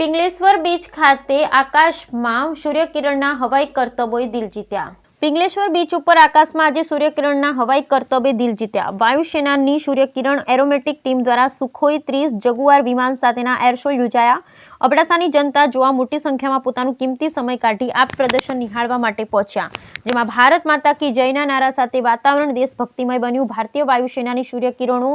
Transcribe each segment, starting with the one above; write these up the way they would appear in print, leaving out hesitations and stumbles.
Pingleshwar beach ખાતે આકાશમાં સૂર્યકિરણના હવાઈ કરતબોએ દિલ જીત્યા। પિંગલેશ્વર બીચ ઉપર આકાશમાં આજે સૂર્યકિરણના હવાઈ કરતબે દિલ જીત્યા। વાયુસેનાની સૂર્યકિરણ એરોમેટિક ટીમ દ્વારા સુખોઈ 30 જગુઆર વિમાન સાથેના એર શો યોજાયા। અબડાસાની જનતા જોવા મોટી સંખ્યામાં પોતાનું કિંમતી સમય કાઢી આ પ્રદર્શન નિહાળવા માટે પહોંચ્યા, જેમાં ભારત માતા કી જયના નારા સાથે વાતાવરણ દેશભક્તિમય બન્યું। ભારતીય વાયુસેનાની સૂર્યકિરણો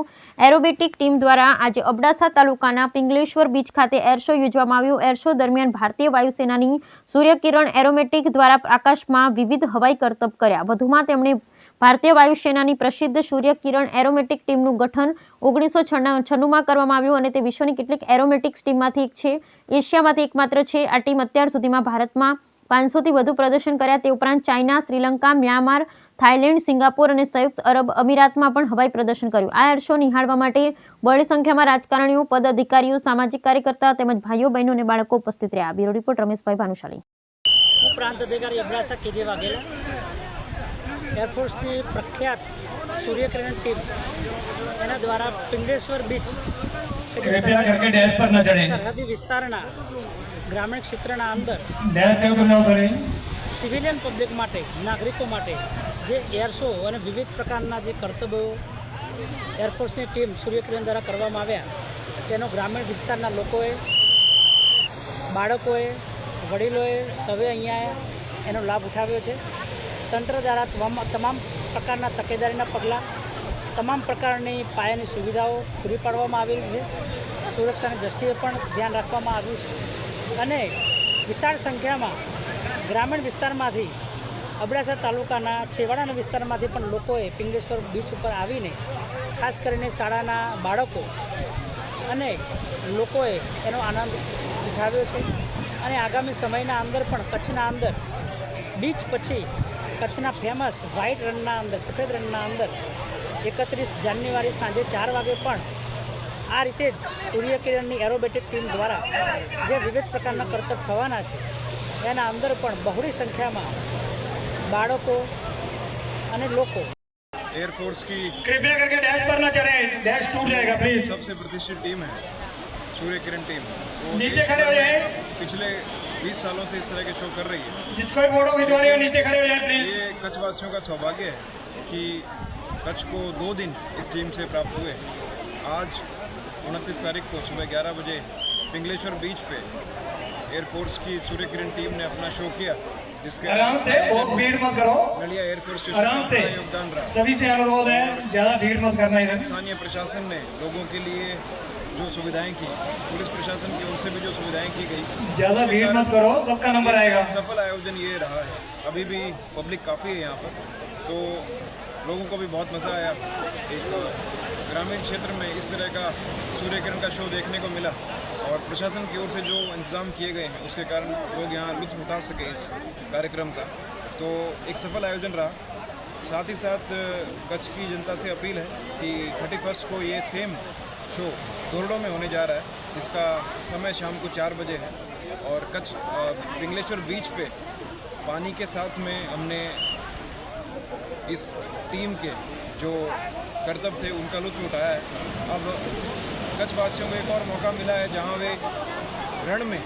એરોબેટિક ટીમ દ્વારા આજે અબડાસા તાલુકાના પિંગલેશ્વર બીચ ખાતે એર શો યોજવામાં આવ્યો। એર શો દરમિયાન ભારતીય વાયુસેનાની સૂર્યકિરણ એરોમેટિક દ્વારા આકાશમાં વિવિધ હવાઈ કરતબ કર્યા। વધુમાં તેમણે ભારતીય વાયુસેનાની પ્રસિદ્ધ સૂર્યકિરણ એરોમેટિક ટીમનું ગઠન 1996માં કરવામાં આવ્યું અને તે વિશ્વની કેટલીક એરોમેટિક્સ ટીમમાંથી એક છે। એશિયામાંથી એકમાત્ર છે। આ ટીમ અત્યાર સુધીમાં ભારતમાં 500થી વધુ પ્રદર્શન કર્યા। તે ઉપરાંત China, Sri Lanka, Myanmar, Thailand, Singapore અને સંયુક્ત અરબ અમીરાતમાં પણ હવાઈ પ્રદર્શન કર્યું। આ એર શો નિહાળવા માટે બહોળી સંખ્યામાં રાજકારણીઓ, પદ અધિકારીઓ, સામાજિક કાર્યકર્તા તેમજ ભાઈઓ બહેનો અને બાળકો ઉપસ્થિત રહ્યા। Bureau report Rameshbhai Bhanushali. હું પ્રાંત અધિકારી અબડાસા કેજે વાઘેલા। એરફોર્સની પ્રખ્યાત સૂર્યકિરણ ટીમ એના દ્વારા પિંગલેશ્વર બીચ સરહદી વિસ્તારના ગ્રામીણ ક્ષેત્રના અંદર સિવિલિયન પબ્લિક માટે, નાગરિકો માટે જે એર શો અને વિવિધ પ્રકારના જે કર્તવ્યો એરફોર્સની ટીમ સૂર્યકિરણ દ્વારા કરવામાં આવ્યા તેનો ગ્રામીણ વિસ્તારના લોકોએ, બાળકોએ, વડીલોએ સૌએ અહીંયા એનો લાભ ઉઠાવ્યો છે। તંત્ર દ્વારા તમામ પ્રકારના તકેદારીના પગલાં, તમામ પ્રકારની પાયાની સુવિધાઓ પૂરી પાડવામાં આવેલી છે। સુરક્ષાની દૃષ્ટિએ પણ ધ્યાન રાખવામાં આવ્યું છે અને વિશાળ સંખ્યામાં ગ્રામીણ વિસ્તારમાંથી, અબડાસા તાલુકાના છેવાડાના વિસ્તારમાંથી પણ લોકોએ પિંગલેશ્વર બીચ ઉપર આવીને ખાસ કરીને શાળાના બાળકો અને લોકોએ એનો આનંદ ઉઠાવ્યો છે અને આગામી સમયના અંદર પણ કચ્છના અંદર બીચ પછી કચ્છના ફેમસ વ્હાઇટ રનના અંદર, સફેદ રનના અંદર 31 જાન્યુઆરી સાંજે 4 વાગે પણ આ રીતે જ સૂર્યકિરણની એરોબેટિક ટીમ દ્વારા જે વિવિધ પ્રકારના કરતબ થવાના છે એના અંદર પણ બહોળી સંખ્યામાં બાળકો અને લોકો एयरफोर्स की कृपया करके डैश पर ना चढ़े, डैश टूट जाएगा प्लीज। सबसे प्रतिष्ठित टीम है सूर्य किरण टीम। नीचे खड़े हो जाए। पिछले 20 सालों से इस तरह के शो कर रही है। जिसको भी फोटो खिंचवानी हो नीचे खड़े हो जाए प्लीज। ये कच्छवासियों का सौभाग्य है कि कच्छ को 2 दिन इस टीम से प्राप्त हुए। आज 29 तारीख को सुबह 11 बजे पिंगलेश्वर बीच पे एयरफोर्स की सूर्य किरण टीम ने अपना शो किया, जिसके आराम से, बहुत भीड़ मत करो, नलिया एयरफोर्स आराम से, योगदान रहा। सभी से अनुरोध है ज़्यादा भीड़ मत करना इधर। स्थानीय प्रशासन ने लोगों के लिए जो सुविधाएं की, पुलिस प्रशासन की ओर से भी जो सुविधाएं की गई, ज़्यादा भीड़ मत करो, सबका नंबर आएगा। सफल आयोजन ये रहा है। अभी भी पब्लिक काफ़ी है यहाँ पर, तो लोगों को भी बहुत मज़ा आया। एक ग्रामीण क्षेत्र में इस तरह का सूर्य किरण का शो देखने को मिला और प्रशासन की ओर से जो इंतजाम किए गए हैं उसके कारण लोग यहाँ लुत्फ़ उठा सके इस कार्यक्रम का, तो एक सफल आयोजन रहा। साथ ही साथ कच्छ की जनता से अपील है कि 31 को ये सेम शो धोरडो में होने जा रहा है, जिसका समय शाम को 4 बजे है और कच्छ पिंगलेश्वर बीच पे पानी के साथ में हमने इस टीम के जो करतब थे उनका लुत्फ़ उठाया है। अब कच्छ वासियों को एक और मौका मिला है जहां वे रण में